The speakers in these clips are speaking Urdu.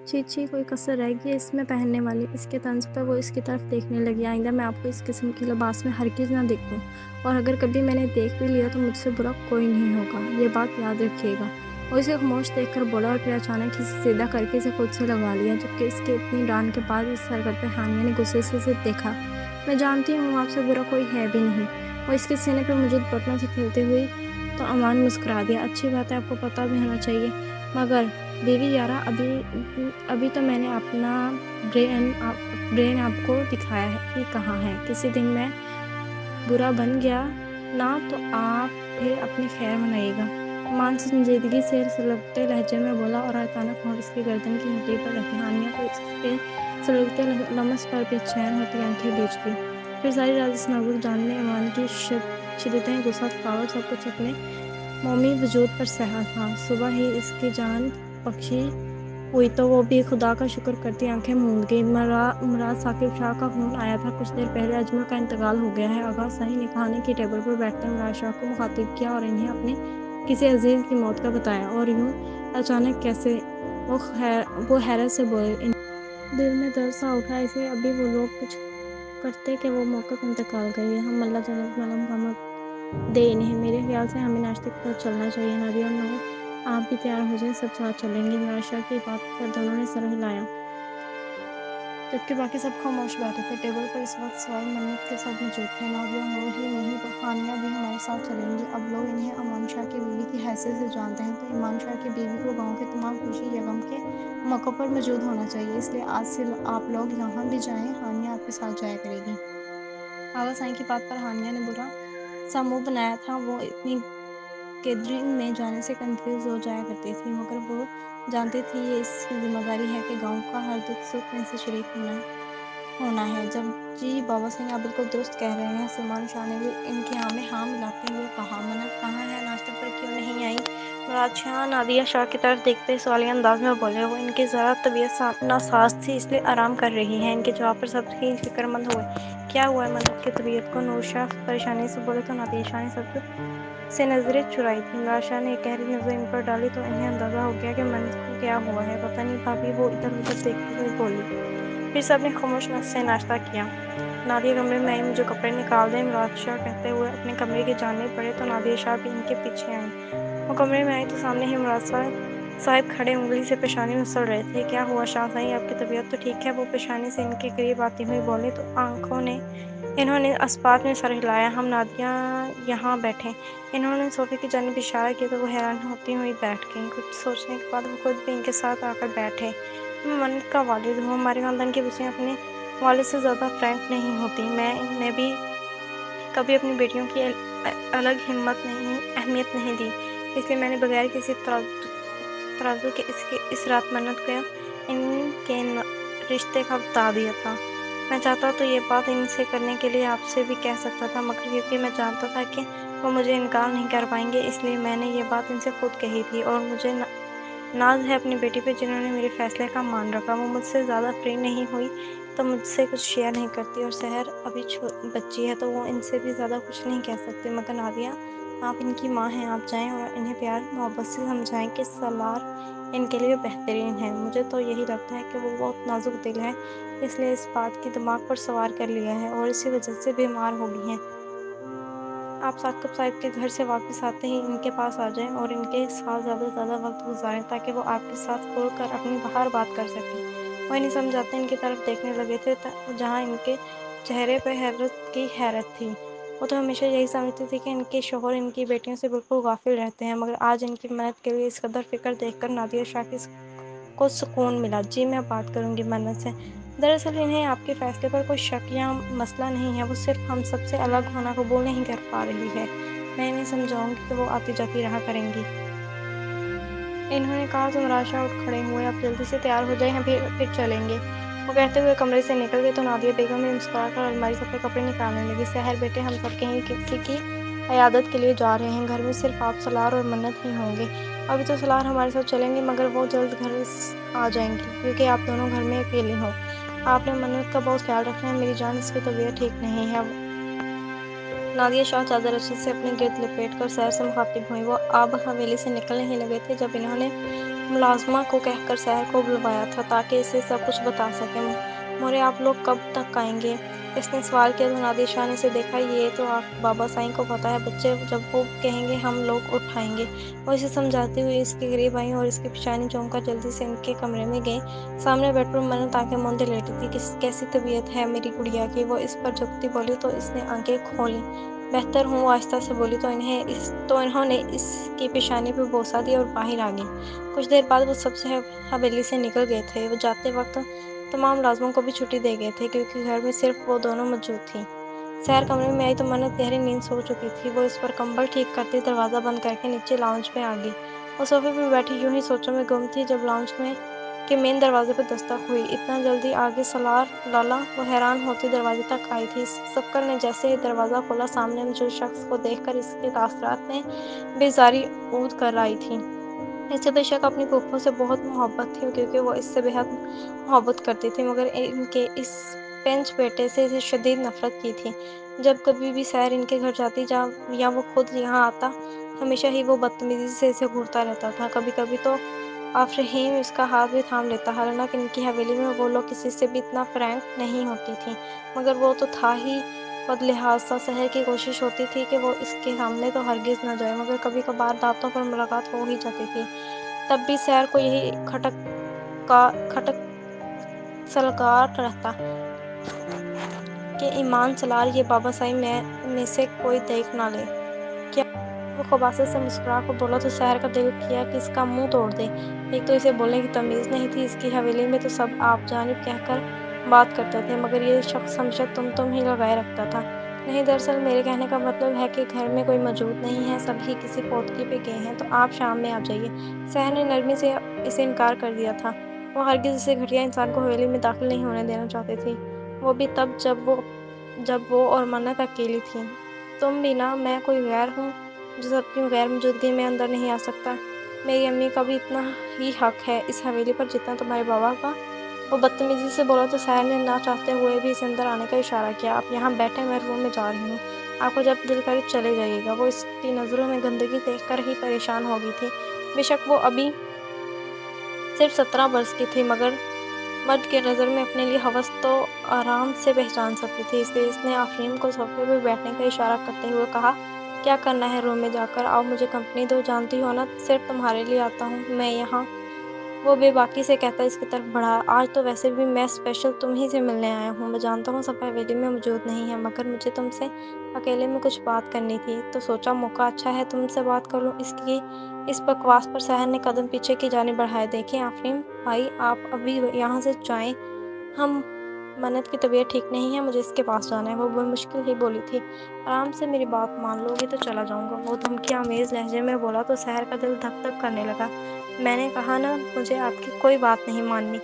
چیچی کوئی کسر رہ گئی اس میں پہننے والی؟ اس کے طنز پر وہ اس کی طرف دیکھنے لگی۔ آئندہ میں آپ کو اس قسم کے لباس میں ہرگز نہ دیکھوں، اور اگر کبھی میں نے دیکھ بھی لیا تو مجھ سے برا کوئی نہیں ہوگا، یہ بات یاد رکھیے گا۔ وہ اسے خاموش دیکھ کر بولا اور پھر اچانک اسے سیدھا کر کے اسے خود سے لگا لیا، جبکہ اس کے اتنی ڈانٹ کے بعد اس حرکت پہ ہانیہ نے غصے سے اسے دیکھا۔ میں جانتی ہوں آپ سے برا کوئی ہے بھی نہیں۔ وہ اس کے سینے پہ موجود بٹنوں سے کھیلتے ہوئی تو امان مسکرا دیا۔ اچھی بات ہے، آپ کو پتہ بھی ہونا چاہیے۔ مگر بیوی یارا، ابھی تو میں نے اپنا برین آپ کو دکھایا ہی کہاں ہے۔ کسی دن میں برا بن گیا نا تو آپ پھر اپنی خیر منائیے گا۔ امان سنجیدگی سے سلگتے لہجے میں بولا اور اچانک ہونٹ اس کی گردن کی ہڈی پر رکھی۔ ہانیہ کو اس کے سلگتے لمس پر بے چین ہوتی آنکھیں بھیج دی۔ پھر ساری رات اس نازک جان نے ایمان کی شدتیں، غصہ، تھکاوٹ، سب کچھ اپنے مومی وجود پر سہا تھا۔ صبح ہی اس کی جان بخشی ہوئی تو وہ بھی خدا کا شکر کرتی آنکھیں موند گئی۔ مراد ثاقب شاہ کا فون آیا تھا کچھ دیر پہلے۔ اجمل کا انتقال ہو گیا ہے۔ آغا صاحب نے کھانے کی ٹیبل پر بیٹھتے مراد شاہ کو مخاطب کیا اور انہیں اپنے کسی عزیز کی موت کا بتایا۔ اور یوں اچانک کیسے؟ وہ حیرت سے بولے۔ دل میں درد سا اٹھا اسے۔ ابھی وہ لوگ کچھ کرتے کہ وہ موقف انتقال کر گئے۔ ہم اللہ جنت میں علم قامت دے انہیں۔ میرے خیال سے ہمیں ناشتے کی طرف چلنا چاہیے۔ نادیہ اور نور آپ بھی تیار ہو جائیں، سب ساتھ چلیں گے۔ مراد شاہ کی بات پر دونوں نے سر ہلایا، جبکہ باقی سب خاموش بیٹھے تھے۔ ٹیبل پر اس وقت سوائے منت کے سب موجود تھے۔ نادیہ اور نور ہی نہیں، ہانیہ بھی ہمارے ساتھ چلیں گی۔ اب لوگ انہیں امان شاہ کی بیوی کی حیثیت سے جانتے ہیں، تو امان شاہ کی بیوی کو گاؤں کے تمام خوشی یا غم کے موقعوں پر موجود ہونا چاہیے۔ اس لیے آج سے آپ لوگ جہاں بھی جائیں، ہانیہ آپ کے ساتھ جایا کرے گی۔ آغا صاحب کی بات پر ہانیہ نے برا سا منہ بنایا تھا۔ وہ اتنی گیدرنگ میں جانے سے کنفیوز ہو جایا کرتی تھی، مگر وہ جانتی تھی یہ اس کی ذمہ داری ہے کہ گاؤں کا ہر دکھ سکھ میں سے شریک ہونا ہے۔ جی بابا صاحب، آپ بالکل درست کہہ رہے ہیں۔ سلمان شاہ نے بھی ان کی ہاں میں ہاں ملاتے ہوئے کہا۔ منت کہاں ہے؟ ناشتے پر کیوں نہیں آئی؟ مراد شاہ نادیہ شاہ کی طرف دیکھتے سوالیہ انداز میں بولے۔ وہ ان کی ذرا طبیعت ناساز تھی، اس لیے آرام کر رہی ہیں۔ ان کے جواب پر سب ہی فکر مند ہوئے۔ کیا ہوا ہے منت کی طبیعت کو؟ نور شاہ پریشانی سے بولے تو نادیہ شاہ نے سب سے نظریں چرائی تھیں۔ مراد شاہ نے ایک گہری نظر ان پر ڈالی تو انہیں اندازہ ہو گیا کہ منت کو کیا ہوا ہے۔ پتہ نہیں بھابھی، وہ ادھر ادھر دیکھتے ہوئے بولی۔ پھر سب نے خاموش سے ناشتہ کیا۔ نادیہ کمرے میں آئی۔ مجھے کپڑے نکال دیں، مراد شاہ کہتے ہوئے اپنے کمرے کی جانب بڑھے تو نادیہ شاہ بھی ان کے پیچھے آئیں۔ وہ کمرے میں آئی تو سامنے ہی مراد صاحب کھڑے انگلی سے پیشانی مسل رہے تھے۔ کیا ہوا شاہ صاحب، آپ کی طبیعت تو ٹھیک ہے؟ وہ پیشانی سے ان کے قریب آتی ہوئی بولے تو انہوں نے اسبات میں سر ہلایا۔ ہم نادیہ یہاں بیٹھیں۔ انہوں نے صوفے کی جانب اشارہ کیا تو وہ حیران ہوتی ہوئی بیٹھ گئیں۔ کچھ سوچنے کے بعد وہ خود بھی ان کے ساتھ آ کر بیٹھے۔ میں منت کا والد ہوں۔ ہمارے خاندان کی بچیاں اپنے والد سے زیادہ فرینک نہیں ہوتی۔ میں نے بھی کبھی اپنی بیٹیوں کی الگ اہمیت نہیں دی، اس لیے میں نے بغیر کسی ترازو کے اس رات منت کو ان کے رشتے کا بتا دیا تھا۔ میں چاہتا تو یہ بات ان سے کرنے کے لیے آپ سے بھی کہہ سکتا تھا، مگر کیونکہ میں جانتا تھا کہ وہ مجھے انکار نہیں کر پائیں گے، اس لیے میں نے یہ بات ان سے خود کہی تھی۔ اور مجھے ناز ہے اپنی بیٹی پہ، جنہوں نے میرے فیصلے کا مان رکھا۔ وہ مجھ سے زیادہ فری نہیں ہوئی تو مجھ سے کچھ شیئر نہیں کرتی، اور سحر ابھی بچی ہے تو وہ ان سے بھی زیادہ کچھ نہیں کہہ سکتی۔ مگر نادیہ، آپ ان کی ماں ہیں، آپ جائیں اور انہیں پیار محبت سے سمجھائیں کہ سالار ان کے لیے بہترین ہے۔ مجھے تو یہی لگتا ہے کہ وہ بہت نازک دل ہے، اس لیے اس بات کی دماغ پر سوار کر لیا ہے اور اسی وجہ سے بیمار ہو گئی ہیں۔ آپ ثاقب صاحب کے گھر سے واپس آتے ہی ان کے پاس آ جائیں اور ان کے ساتھ زیادہ سے زیادہ وقت گزاریں تاکہ وہ آپ کے ساتھ کھل کر اپنی ہر بات کر سکیں۔ وہ انہیں سمجھاتے ان کی طرف دیکھنے لگے تھے جہاں ان کے چہرے پہ حیرت کی حیرت تھی۔ وہ تو ہمیشہ یہی سمجھتی تھی کہ ان کے شوہر ان کی بیٹیوں سے بالکل غافل رہتے ہیں، مگر آج ان کی منت کے لیے اس قدر فکر دیکھ کر نادیہ شاہ کو سکون ملا۔ جی میں بات کروں گی منت سے۔ دراصل انہیں آپ کے فیصلے پر کوئی شک یا مسئلہ نہیں ہے، وہ صرف ہم سب سے الگ ہونا قبول نہیں کر پا رہی ہے۔ میں انہیں سمجھاؤں گی کہ وہ آتی جاتی رہا کریں گی۔ انہوں نے کہا تو مراد شاہ اٹھ کھڑے ہوئے۔ اب جلدی سے تیار ہو جائیں، پھر چلیں گے۔ وہ کہتے ہوئے کمرے سے نکل گئے تو نادیہ بیگم بھی مسکرا کر الماری سے اپنے کپڑے نکالنے لگی۔ سحر بیٹے، ہم سب کہیں کسی کی عیادت کے لیے جا رہے ہیں، گھر میں صرف آپ، سالار اور منت ہی ہوں گے۔ ابھی تو سالار ہمارے ساتھ چلیں گے، مگر وہ جلد گھر آ جائیں گی کیونکہ آپ دونوں گھر میں اکیلی ہو۔ آپ نے منت کا بہت خیال رکھنا ہے، میری جان، اس کی طبیعت ٹھیک نہیں ہے۔ نادیہ شاہ چادر اچھے سے اپنے گرد لپیٹ کر سحر سے مخاطب ہوئیں۔ وہ اب حویلی سے نکلنے ہی لگے تھے جب انہوں نے ملازمہ کو کہہ کر سحر کو بلوایا تھا تاکہ اسے سب کچھ بتا سکے۔ مورے آپ لوگ کب تک آئیں گے؟ اس نے سوال کیا تو نادر شاہ نے اسے دیکھا۔ یہ تو بابا سائیں کو پتہ ہے بچے، جب وہ کہیں گے ہم لوگ اٹھائیں گے۔ وہ اسے سمجھاتی ہوئی اس کے قریب آئیں اور اس کی پیشانی چوم کر جلدی سے ان کے کمرے میں گئیں۔ سامنے بیڈ پر منت آنکھیں موندے لیٹی تھی۔ کیسی طبیعت ہے میری گڑیا کی؟ وہ اس پر جھکتی بولی تو اس نے آنکھیں کھولیں۔ بہتر ہوں، وہ آہستہ سے بولی تو انہوں نے اس کی پیشانی پہ بوسہ دیا اور باہر آ گئیں۔ کچھ دیر بعد وہ سب سے حویلی سے نکل گئے تھے۔ وہ جاتے وقت تمام ملازموں کو بھی چھٹی دے گئے تھے کیونکہ گھر میں صرف وہ دونوں موجود تھیں۔ سحر کمرے میں آئی تو منت گہری نیند سو چکی تھی۔ وہ اس پر کمبل ٹھیک کرتی دروازہ بند کر کے نیچے لاؤنج میں آ گئی۔ وہ صوفے پہ بیٹھی یوں ہی سوچوں میں گم تھی جب لاؤنج کے مین دروازے پہ دستک ہوئی۔ اتنا جلدی آگے سالار لالا؟ وہ حیران ہوتی دروازے تک آئی تھی۔ سکر نے جیسے ہی دروازہ کھولا سامنے موجود شخص کو دیکھ کر اس کے تاثرات میں بیزاری عود کر آئی تھی۔ اسے بے شک اپنی پھوپھو سے بہت محبت تھی کیونکہ وہ اس سے بے حد محبت کرتی تھی، مگر ان کے اس پنچ بیٹے سے اسے شدید نفرت کی تھی۔ جب کبھی بھی سحر ان کے گھر جاتی یا وہ خود یہاں آتا، ہمیشہ ہی وہ بدتمیزی سے اسے گھورتا رہتا تھا۔ کبھی کبھی تو آفرین اس کا ہاتھ بھی تھام لیتا۔ حالانکہ ان کی حویلی میں وہ لوگ کسی سے بھی اتنا فرینک نہیں ہوتی تھیں، مگر وہ تو تھا ہی بدلحاظ سا۔ سحر کی کوشش ہوتی تھی کہ وہ اس کے سامنے تو ہرگز نہ جائے، مگر کبھی کبھار دعوتوں پر ملاقات ہو ہی جاتی تھی۔ تب بھی سحر کو یہی کھٹک سلگار رہتا کہ ایمان سالار، یہ بابا سائی میں سے کوئی دیکھ نہ لے کیا؟ وہ خباثت سے مسکرا کر بولا تو سحر کا دل کیا کہ اس کا منہ توڑ دے۔ ایک تو اسے بولنے کی تمیز نہیں تھی، اس کی حویلی میں تو سب آپ جانب کہہ کر بات کرتے تھے، مگر یہ شخص ہمیشہ تم ہی لگائے رکھتا تھا۔ نہیں، دراصل میرے کہنے کا مطلب ہے کہ گھر میں کوئی موجود نہیں ہے، سبھی کسی پوتکی پہ گئے ہیں، تو آپ شام میں آ جائیے۔ سحر نے نرمی سے اسے انکار کر دیا تھا۔ وہ ہرگز اسے گھٹیا انسان کو حویلی میں داخل نہیں ہونے دینا چاہتی تھی، وہ بھی تب جب وہ اور منت اکیلی تھیں۔ تم بھی نا، میں کوئی غیر ہوں جو سب کی غیر موجودگی میں اندر نہیں آ سکتا؟ میری امی کا بھی اتنا ہی حق ہے اس حویلی پر جتنا تمہارے بابا کا۔ وہ بدتمیزی سے بولا تو سحر نے نہ چاہتے ہوئے بھی اسے اندر آنے کا اشارہ کیا۔ آپ یہاں بیٹھیں، میں روم میں جا رہی ہوں، آپ کو جب دل کرے چلے جائیے گا۔ وہ اس کی نظروں میں گندگی دیکھ کر ہی پریشان ہو گئی تھی۔ بے شک وہ ابھی صرف 17 برس کی تھی، مگر مرد کی نظر میں اپنے لیے ہوس تو آرام سے پہچان سکتی تھی، اس لیے اس نے آفرین کو صوفے پہ بیٹھنے کا اشارہ کرتے ہوئے کہا، کیا کرنا ہے روم میں جا کر؟ آؤ مجھے کمپنی دو، جانتی ہو نا صرف تمہارے لیے آتا ہوں میں یہاں۔ وہ بے باکی سے کہتا اس کی طرف بڑھا۔ آج تو ویسے بھی میں اسپیشل تم ہی سے ملنے آیا ہوں۔ میں جانتا ہوں سب حویلی میں موجود نہیں ہے، مگر مجھے تم سے اکیلے میں کچھ بات کرنی تھی، تو سوچا موقع اچھا ہے تم سے بات کر لوں۔ اس بکواس پر سحر نے قدم پیچھے کی جانب بڑھائے۔ دیکھیں آفرین بھائی، آپ ابھی یہاں سے جائیں، منت کی طبیعت ٹھیک نہیں ہے، مجھے اس کے پاس جانا ہے۔ وہ بے مشکل ہی بولی تھی، آرام سے میری بات مان لو گی تو چلا جاؤں گا۔ وہ دھمکی آمیز لہجے میں بولا تو سحر کا دل دھک دھک کرنے لگا۔ میں نے کہا نا مجھے آپ کی کوئی بات نہیں ماننی،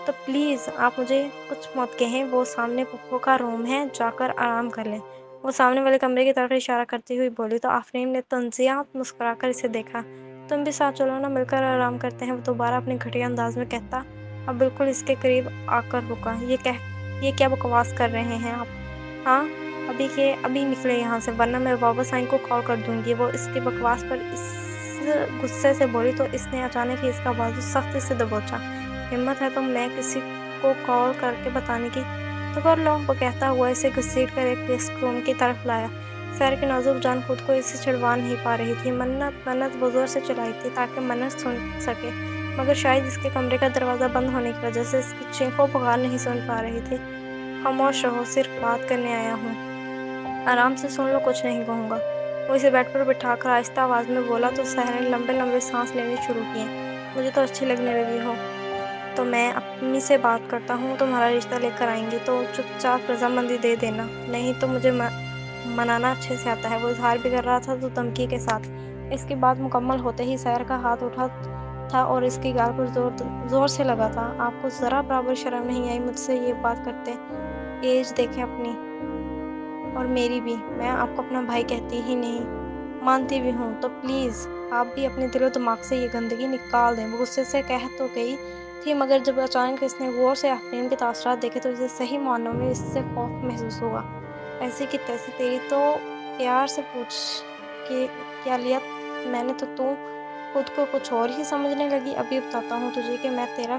تو پلیز آپ مجھے کچھ مت کہیں۔ وہ سامنے پھپھو کا روم ہے، جا کر آرام کر لیں۔ وہ سامنے والے کمرے کی طرف اشارہ کرتی ہوئی بولی تو آفرین نے طنزیہ مسکرا کر اسے دیکھا۔ تم بھی ساتھ چلو نا، مل کر آرام کرتے ہیں۔ وہ دوبارہ اپنے گھٹیا انداز میں کہتا، اب بالکل اس کے قریب آ کر رکا۔ یہ کیا بکواس کر رہے ہیں آپ؟ ہاں، ابھی نکلے یہاں سے، ورنہ میں بابا سائیں کو کال کر دوں گی۔ وہ اس کی بکواس پر اس غصے سے بولی تو اس نے اچانک ہی اس کا بازو سختی سے دبوچا۔ ہمت ہے تو میں کسی کو کال کر کے بتانے کی تو کر لو۔ وہ کہتا ہوا اسے گھسیٹ کر ایک ڈیسک روم کی طرف لایا۔ سحر کی نازک جان خود کو اس سے چھڑوا نہیں پا رہی تھی۔ منت وہ زور سے چلائی تھی تاکہ منت سن سکے، مگر شاید اس کے کمرے کا دروازہ بند ہونے کی وجہ سے اس کی چیخ و پکار نہیں سن پا رہی تھی۔ خاموش رہو، صرف بات کرنے آیا ہوں، آرام سے سن لو، کچھ نہیں کہوں گا۔ وہ اسے بیڈ پر بٹھا کر آہستہ آواز میں بولا تو سحر نے لمبے لمبے سانس لینے شروع کیے۔ مجھے تو اچھی لگنے لگی ہو تو میں امی سے بات کرتا ہوں، تمہارا رشتہ لے کر آئیں گی تو چپ چاپ رضامندی دے دینا، نہیں تو مجھے منانا اچھے سے آتا ہے۔ وہ اظہار بھی کر رہا تھا تو دھمکی کے ساتھ۔ اس کی بات مکمل ہوتے ہی سحر کا ہاتھ اٹھا تھا اور اس کی گال پر زور سے لگا تھا۔ آپ کو ذرا برابر شرم نہیں آئی مجھ سے یہ بات کرتے؟ ایج دیکھیں اپنی اور میری بھی، میں آپ کو اپنا بھائی کہتی ہی نہیں، مانتی بھی ہوں، تو پلیز آپ بھی اپنے دل و دماغ سے یہ گندگی نکال دیں۔ وہ غصے سے کہہ تو گئی تھی، مگر جب اچانک اس نے غور سے آفرین کے تاثرات دیکھے تو اسے صحیح معنوں میں اس سے خوف محسوس ہوا۔ ایسی کی تیسی، تیری تو پیار سے پوچھ کیا لیا میں نے، تو خود کو کچھ اور ہی سمجھنے لگی۔ ابھی بتاتا ہوں تجھے کہ میں تیرا